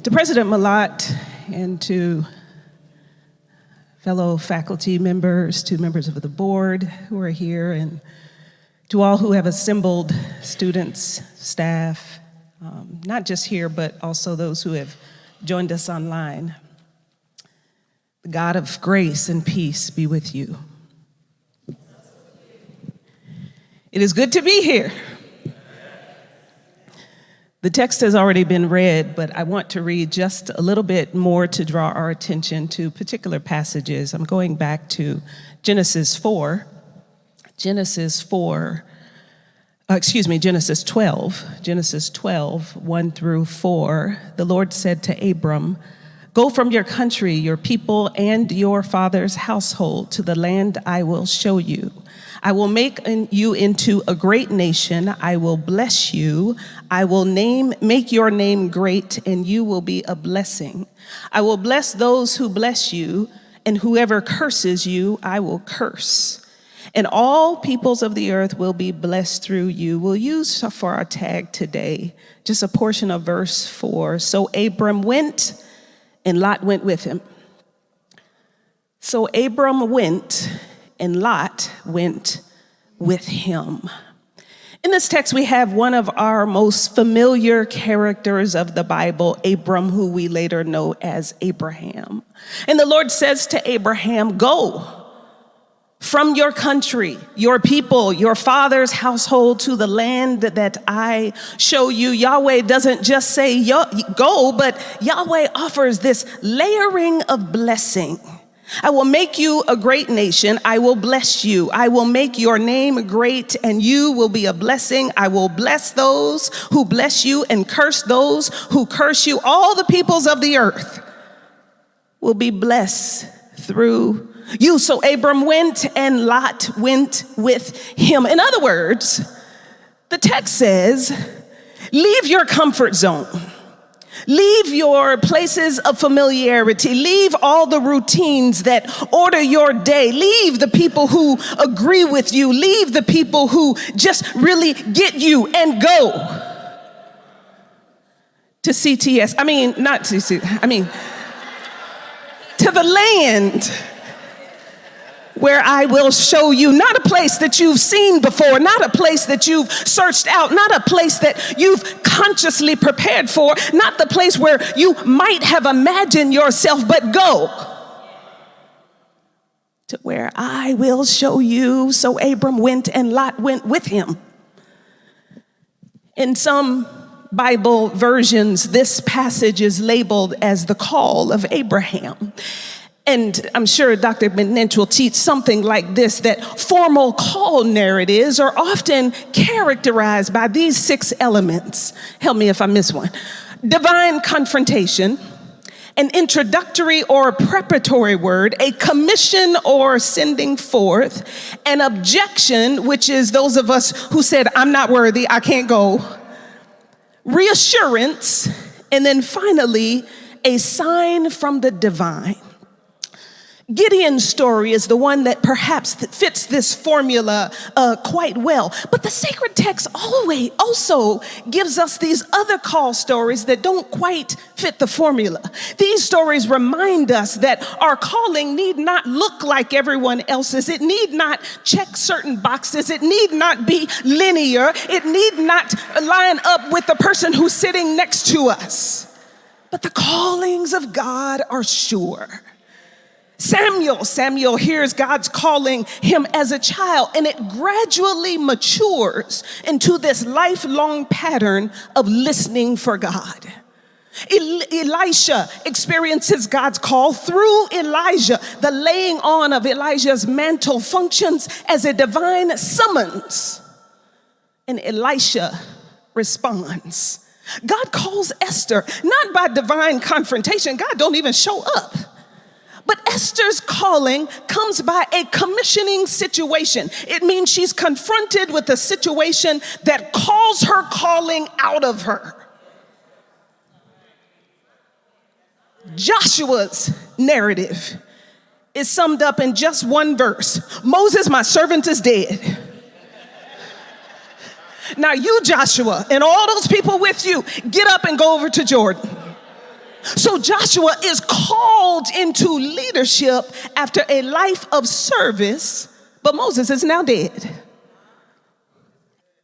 To President Malott and to fellow faculty members, to members of the board who are here, and to all who have assembled, students, staff, not just here, but also those who have joined us online. The God of grace and peace be with you. It is good to be here. The text has already been read, but I want to read just a little bit more to draw our attention to particular passages. I'm going back to Genesis 12, 1 through 4. The Lord said to Abram, "Go from your country, your people, and your father's household to the land I will show you. I will make you into a great nation. I will bless you. I will make your name great, and you will be a blessing. I will bless those who bless you, and whoever curses you, I will curse. And all peoples of the earth will be blessed through you." We'll use for our tag today just a portion of verse 4. So Abram went, and Lot went with him. So Abram went, and Lot went with him. In this text, we have one of our most familiar characters of the Bible, Abram, who we later know as Abraham. And the Lord says to Abraham, "Go from your country, your people, your father's household to the land that I show you." Yahweh doesn't just say go, but Yahweh offers this layering of blessing. I will make you a great nation. I will bless you. I will make your name great, and you will be a blessing. I will bless those who bless you and curse those who curse you. All the peoples of the earth will be blessed through you. So Abram went, and Lot went with him. In other words, the text says, leave your comfort zone. Leave your places of familiarity. Leave all the routines that order your day. Leave the people who agree with you. Leave the people who just really get you, and go to CTS. To the land where I will show you. Not a place that you've seen before, not a place that you've searched out, not a place that you've consciously prepared for, not the place where you might have imagined yourself, but go to where I will show you. So Abram went, and Lot went with him. In some Bible versions, this passage is labeled as the call of Abraham. And I'm sure Dr. Benench will teach something like this, that formal call narratives are often characterized by these 6 elements. Help me if I miss one. Divine confrontation, an introductory or preparatory word, a commission or sending forth, an objection, which is those of us who said, "I'm not worthy, I can't go," reassurance, and then finally, a sign from the divine. Gideon's story is the one that perhaps fits this formula quite well. But the sacred text also gives us these other call stories that don't quite fit the formula. These stories remind us that our calling need not look like everyone else's. It need not check certain boxes. It need not be linear. It need not line up with the person who's sitting next to us. But the callings of God are sure. Samuel hears God's calling him as a child, and it gradually matures into this lifelong pattern of listening for God. Elisha experiences God's call through Elijah. The laying on of Elijah's mantle functions as a divine summons, and Elisha responds. God calls Esther not by divine confrontation. God don't even show up. But Esther's calling comes by a commissioning situation. It means she's confronted with a situation that calls her calling out of her. Joshua's narrative is summed up in just one verse. "Moses, my servant, is dead. Now you, Joshua, and all those people with you, get up and go over to Jordan." So Joshua is called into leadership after a life of service, but Moses is now dead.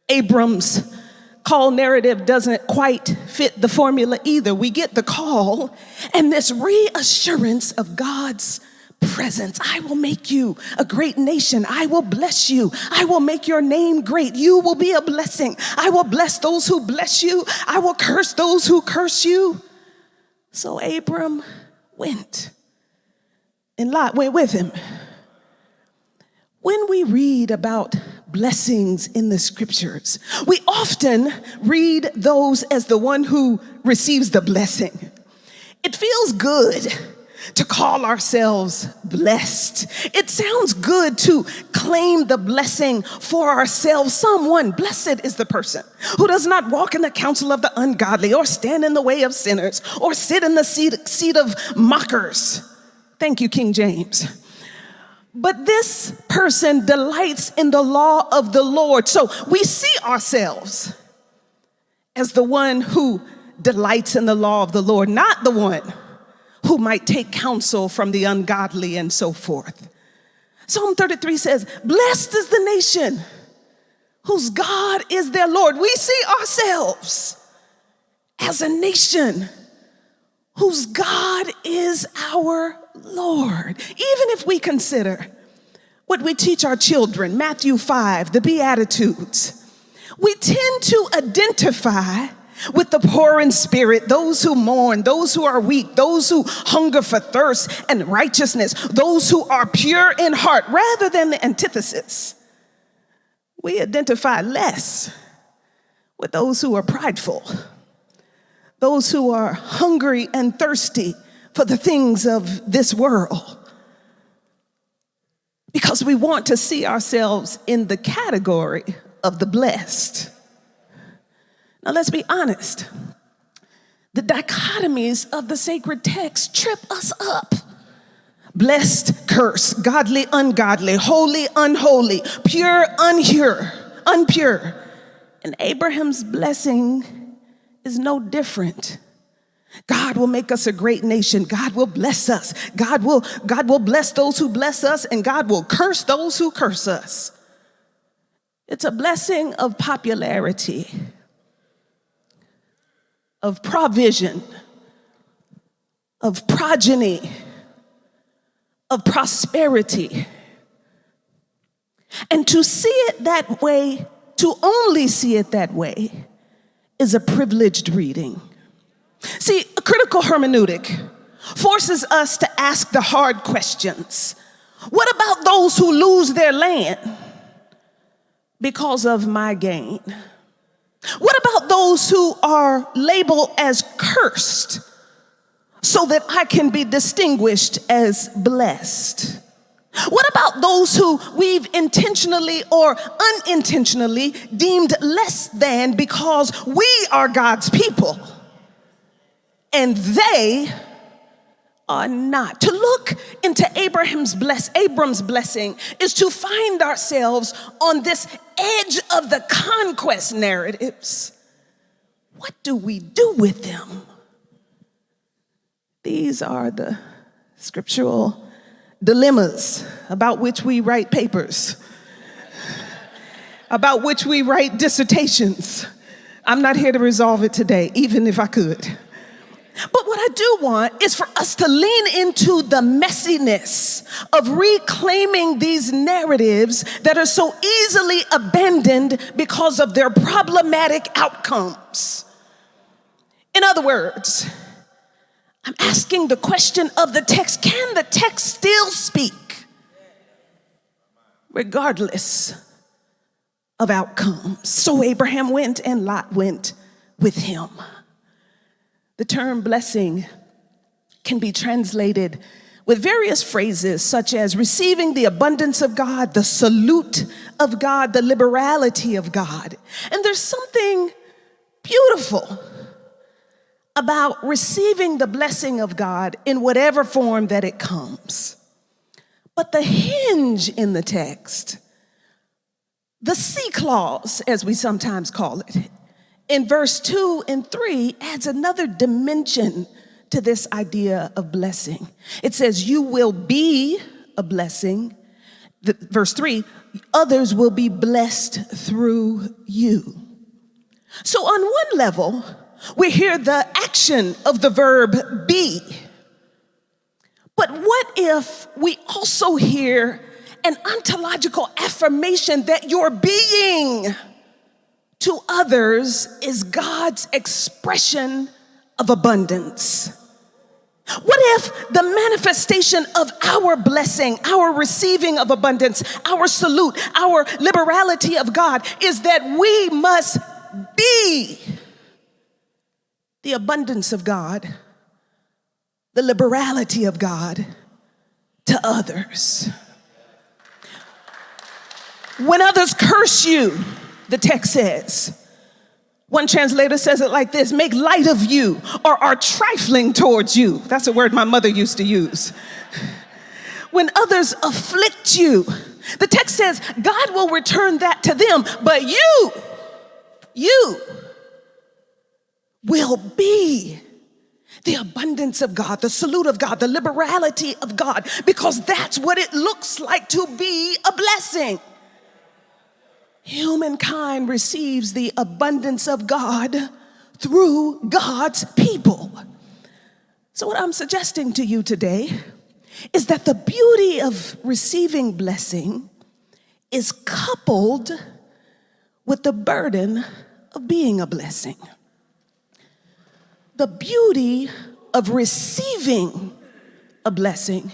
Abram's call narrative doesn't quite fit the formula either. We get the call and this reassurance of God's presence. I will make you a great nation. I will bless you. I will make your name great. You will be a blessing. I will bless those who bless you. I will curse those who curse you. So Abram went, and Lot went with him. When we read about blessings in the scriptures, we often read those as the one who receives the blessing. It feels good to call ourselves blessed. It sounds good to claim the blessing for ourselves. Someone, blessed is the person who does not walk in the counsel of the ungodly, or stand in the way of sinners, or sit in the seat of mockers. Thank you, King James. But this person delights in the law of the Lord. So we see ourselves as the one who delights in the law of the Lord, not the one who might take counsel from the ungodly and so forth. Psalm 33 says, blessed is the nation whose God is their Lord. We see ourselves as a nation whose God is our Lord. Even if we consider what we teach our children, Matthew 5, the Beatitudes, we tend to identify with the poor in spirit, those who mourn, those who are weak, those who hunger for thirst and righteousness, those who are pure in heart, rather than the antithesis. We identify less with those who are prideful, those who are hungry and thirsty for the things of this world, because we want to see ourselves in the category of the blessed. Now, let's be honest. The dichotomies of the sacred text trip us up. Blessed, curse, godly, ungodly, holy, unholy, pure, unpure. And Abraham's blessing is no different. God will make us a great nation. God will bless us. God will bless those who bless us, and God will curse those who curse us. It's a blessing of popularity, of provision, of progeny, of prosperity. And to see it that way, to only see it that way, is a privileged reading. See, a critical hermeneutic forces us to ask the hard questions. What about those who lose their land because of my gain? What about those who are labeled as cursed so that I can be distinguished as blessed? What about those who we've intentionally or unintentionally deemed less than because we are God's people and they are not? To look into Abram's blessing is to find ourselves on this edge of the conquest narratives. What do we do with them? These are the scriptural dilemmas about which we write papers, about which we write dissertations. I'm not here to resolve it today, even if I could. But what I do want is for us to lean into the messiness of reclaiming these narratives that are so easily abandoned because of their problematic outcomes. In other words, I'm asking the question of the text, can the text still speak regardless of outcomes? So Abraham went and Lot went with him. The term blessing can be translated with various phrases such as receiving the abundance of God, the salute of God, the liberality of God. And there's something beautiful about receiving the blessing of God in whatever form that it comes. But the hinge in the text, the C clause, as we sometimes call it, in verse 2 and 3 adds another dimension to this idea of blessing. It says, you will be a blessing. Verse 3, others will be blessed through you. So on one level, we hear the action of the verb be. But what if we also hear an ontological affirmation that your being to others is God's expression of abundance? What if the manifestation of our blessing, our receiving of abundance, our salute, our liberality of God is that we must be the abundance of God, the liberality of God to others? When others curse you, the text says, one translator says it like this: make light of you or are trifling towards you. That's a word my mother used to use. When others afflict you, the text says God will return that to them, but you will be the abundance of God, the salute of God, the liberality of God, because that's what it looks like to be a blessing. Humankind receives the abundance of God through God's people. So what I'm suggesting to you today is that the beauty of receiving blessing is coupled with the burden of being a blessing. The beauty of receiving a blessing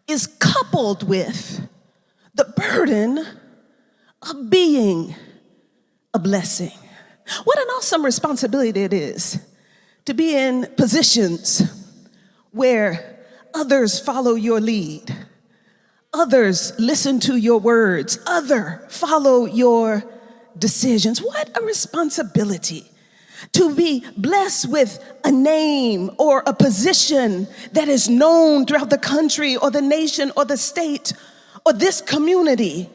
is coupled with the burden of being a blessing. What an awesome responsibility it is to be in positions where others follow your lead, others listen to your words, others follow your decisions. What a responsibility to be blessed with a name or a position that is known throughout the country or the nation or the state or this community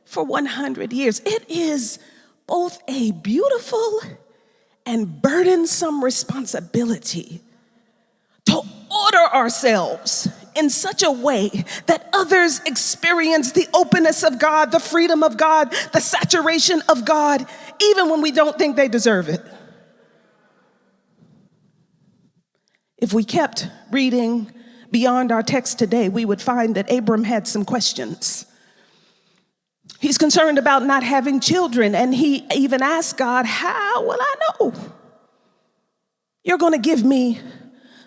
for 100 years. It is both a beautiful and burdensome responsibility to order ourselves in such a way that others experience the openness of God, the freedom of God, the saturation of God, even when we don't think they deserve it. If we kept reading beyond our text today, we would find that Abram had some questions. He's concerned about not having children, and he even asked God, how will I know you're going to give me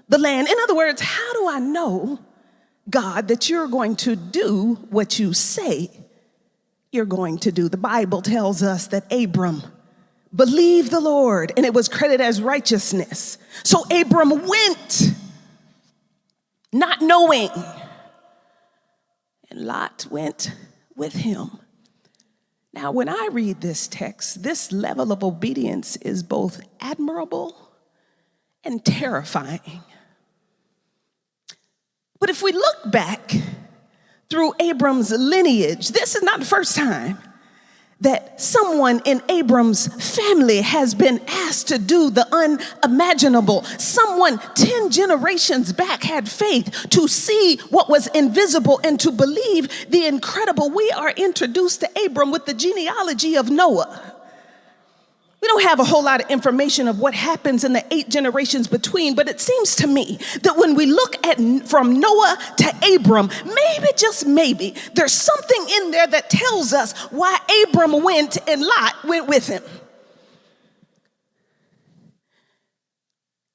the land? In other words, how do I know, God, that you're going to do what you say you're going to do? The Bible tells us that Abram believed the Lord, and it was credited as righteousness. So Abram went, not knowing, and Lot went with him. Now, when I read this text, this level of obedience is both admirable and terrifying. But if we look back through Abram's lineage, this is not the first time that someone in Abram's family has been asked to do the unimaginable. Someone 10 generations back had faith to see what was invisible and to believe the incredible. We are introduced to Abram with the genealogy of Noah. We don't have a whole lot of information of what happens in the 8 generations between, but it seems to me that when we look at from Noah to Abram, maybe, just maybe, there's something in there that tells us why Abram went and Lot went with him.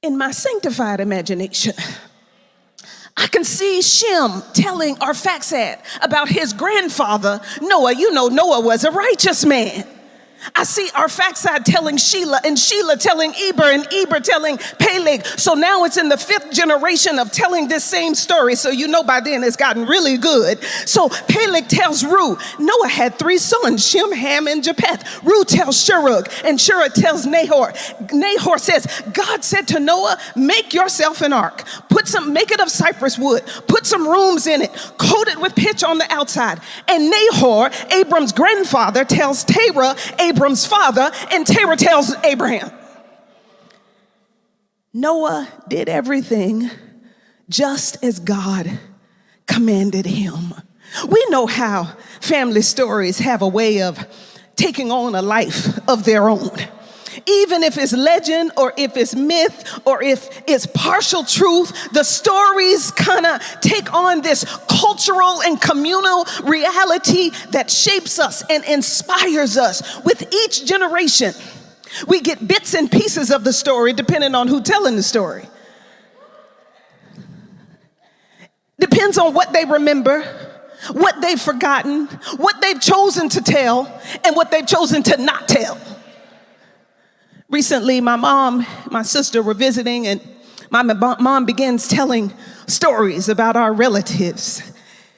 In my sanctified imagination, I can see Shem telling Arphaxad about his grandfather, Noah. You know, Noah was a righteous man. I see Arphaxad telling Shelah, and Shelah telling Eber, and Eber telling Peleg. So now it's in the 5th generation of telling this same story. So you know by then it's gotten really good. So Peleg tells Ru. Noah had 3 sons, Shem, Ham, and Japheth. Ru tells Shurug, and Shurug tells Nahor. Nahor says, God said to Noah, make yourself an ark. Make it of cypress wood. Put some rooms in it. Coat it with pitch on the outside. And Nahor, Abram's grandfather, tells Terah, Abram's father, and Terah tells Abraham. Noah did everything just as God commanded him. We know how family stories have a way of taking on a life of their own. Even if it's legend or if it's myth or if it's partial truth, the stories kind of take on this cultural and communal reality that shapes us and inspires us. With each generation, we get bits and pieces of the story depending on who's telling the story. Depends on what they remember, what they've forgotten, what they've chosen to tell, and what they've chosen to not tell. Recently, my sister were visiting, and my mom begins telling stories about our relatives.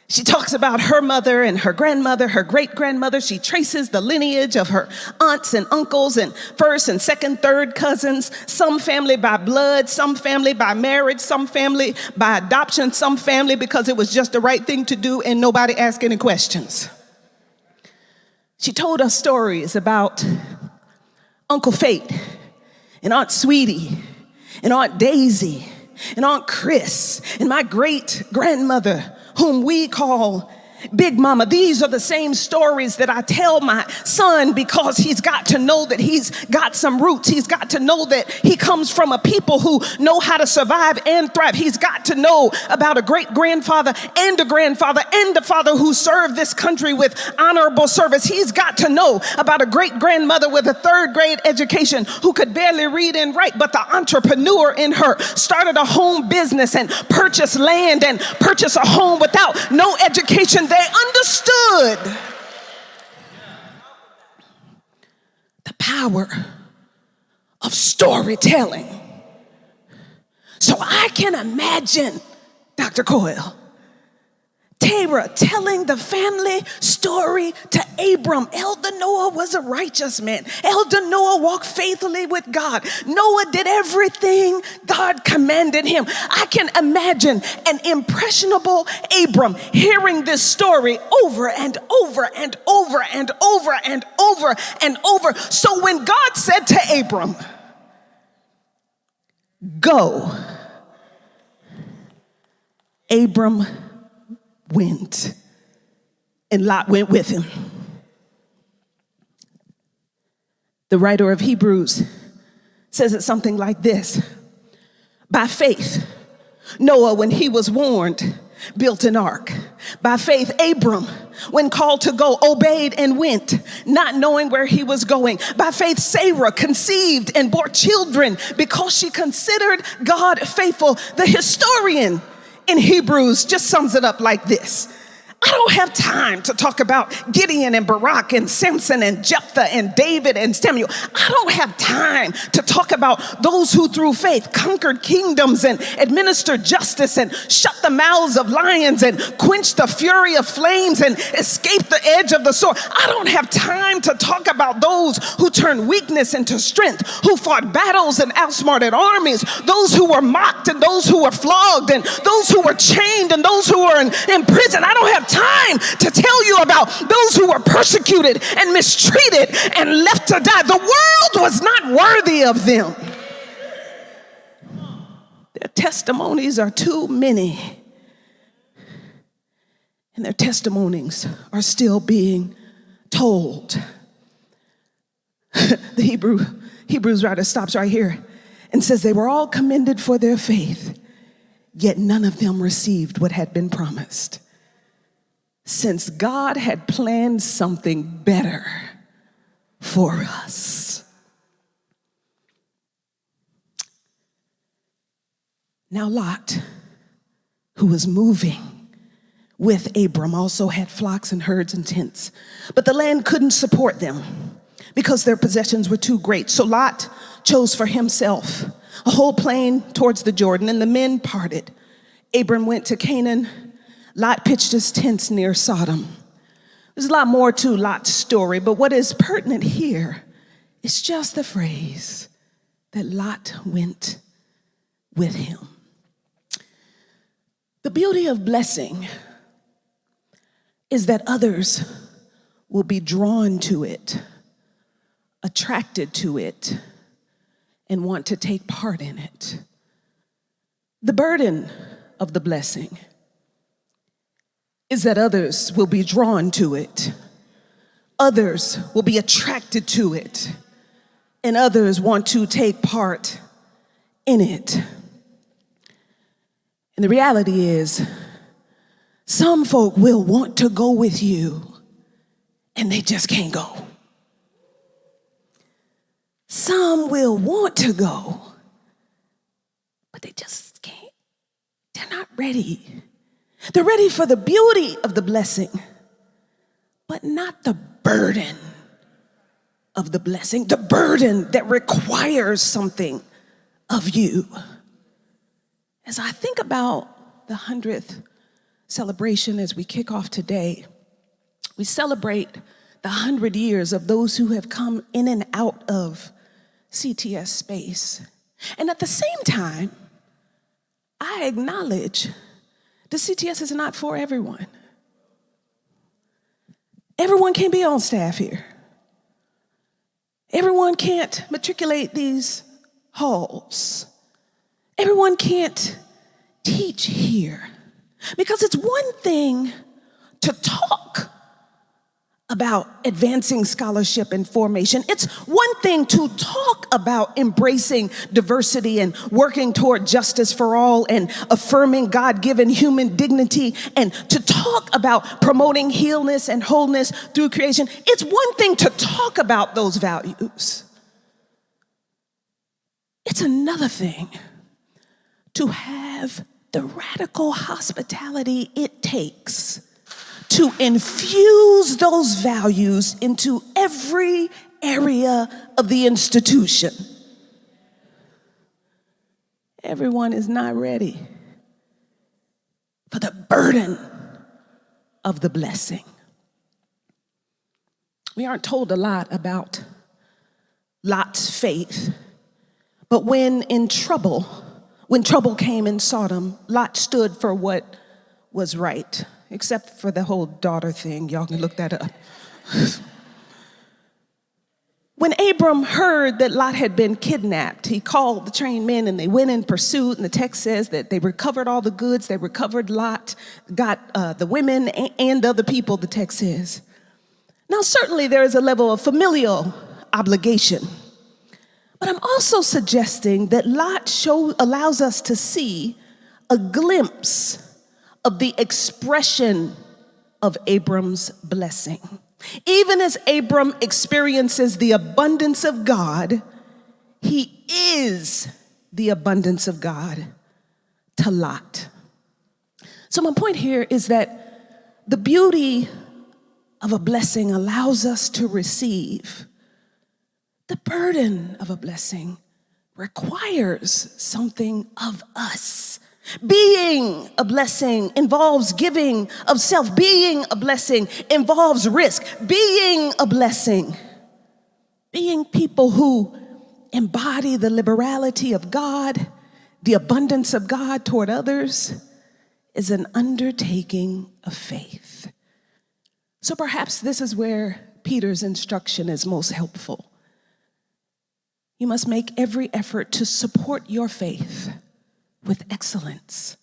She talks about her mother and her grandmother, her great-grandmother. She traces the lineage of her aunts and uncles and first and second, third cousins, some family by blood, some family by marriage, some family by adoption, some family because it was just the right thing to do and nobody asked any questions. She told us stories about Uncle Fate and Aunt Sweetie and Aunt Daisy and Aunt Chris and my great-grandmother, whom we call Big Mama. These are the same stories that I tell my son because he's got to know that he's got some roots. He's got to know that he comes from a people who know how to survive and thrive. He's got to know about a great-grandfather and a grandfather and a father who served this country with honorable service. He's got to know about a great-grandmother with a third-grade education who could barely read and write, but the entrepreneur in her started a home business and purchased land and purchased a home without no education. They understood the power of storytelling. So I can imagine Dr. Coyle, Tara telling the family story to Abram. Elder Noah was a righteous man. Elder Noah walked faithfully with God. Noah did everything God commanded him. I can imagine an impressionable Abram hearing this story over and over and over and over and over and over. So when God said to Abram, "Go," Abram went, and Lot went with him. The writer of Hebrews says it something like this: by faith, Noah, when he was warned, built an ark. By faith, Abram, when called to go, obeyed and went, not knowing where he was going. By faith, Sarah conceived and bore children because she considered God faithful. The historian in Hebrews just sums it up like this: I don't have time to talk about Gideon and Barak and Samson and Jephthah and David and Samuel. I don't have time to talk about those who through faith conquered kingdoms and administered justice and shut the mouths of lions and quenched the fury of flames and escaped the edge of the sword. I don't have time to talk about those who turned weakness into strength, who fought battles and outsmarted armies, those who were mocked and those who were flogged and those who were chained and those who were in prison. I don't have time to tell you about those who were persecuted and mistreated and left to die. The world was not worthy of them. Their testimonies are too many, and their testimonies are still being told. The Hebrews writer stops right here and says they were all commended for their faith, yet none of them received what had been promised, since God had planned something better for us. Now Lot, who was moving with Abram, also had flocks and herds and tents, but the land couldn't support them because their possessions were too great. So Lot chose for himself a whole plain towards the Jordan, and the men parted. Abram went to Canaan. Lot pitched his tents near Sodom. There's a lot more to Lot's story, but what is pertinent here is just the phrase that Lot went with him. The beauty of blessing is that others will be drawn to it, attracted to it, and want to take part in it. The burden of the blessing is that others will be drawn to it. Others will be attracted to it, and others want to take part in it. And the reality is, some folk will want to go with you, and they just can't go. Some will want to go, but they just can't. They're not ready. They're ready for the beauty of the blessing, but not the burden of the blessing, the burden that requires something of you. As I think about the 100th celebration as we kick off today, we celebrate the 100 years of those who have come in and out of CTS space. And at the same time, I acknowledge the CTS is not for everyone. Everyone can't be on staff here. Everyone can't matriculate these halls. Everyone can't teach here. Because it's one thing to talk about advancing scholarship and formation. It's one thing to talk about embracing diversity and working toward justice for all and affirming God-given human dignity, and to talk about promoting healness and wholeness through creation. It's one thing to talk about those values. It's another thing to have the radical hospitality it takes to infuse those values into every area of the institution. Everyone is not ready for the burden of the blessing. We aren't told a lot about Lot's faith, but when trouble came in Sodom, Lot stood for what was right. Except for the whole daughter thing. Y'all can look that up. When Abram heard that Lot had been kidnapped, he called the trained men and they went in pursuit. And the text says that they recovered all the goods. They recovered Lot, got the women and other people, the text says. Now, certainly there is a level of familial obligation. But I'm also suggesting that Lot allows us to see a glimpse of the expression of Abram's blessing. Even as Abram experiences the abundance of God, he is the abundance of God to Lot. So my point here is that the beauty of a blessing allows us to receive. The burden of a blessing requires something of us. Being a blessing involves giving of self. Being a blessing involves risk. Being a blessing, being people who embody the liberality of God, the abundance of God toward others, is an undertaking of faith. So perhaps this is where Peter's instruction is most helpful. You must make every effort to support your faith with excellence,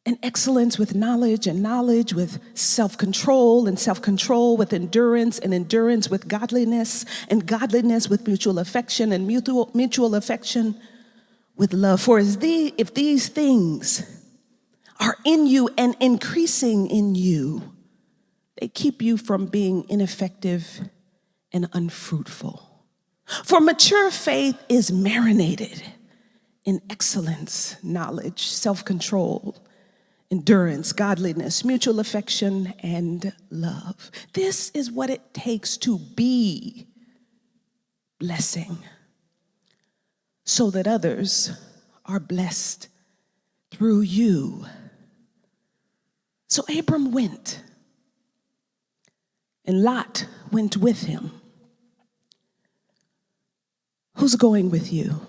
and excellence with knowledge, and knowledge with self-control, and self-control with endurance, and endurance with godliness, and godliness with mutual affection, and mutual affection with love. For if these things are in you and increasing in you, they keep you from being ineffective and unfruitful. For mature faith is marinated in excellence, knowledge, self-control, endurance, godliness, mutual affection, and love. This is what it takes to be blessing, so that others are blessed through you. So Abram went, and Lot went with him. Who's going with you?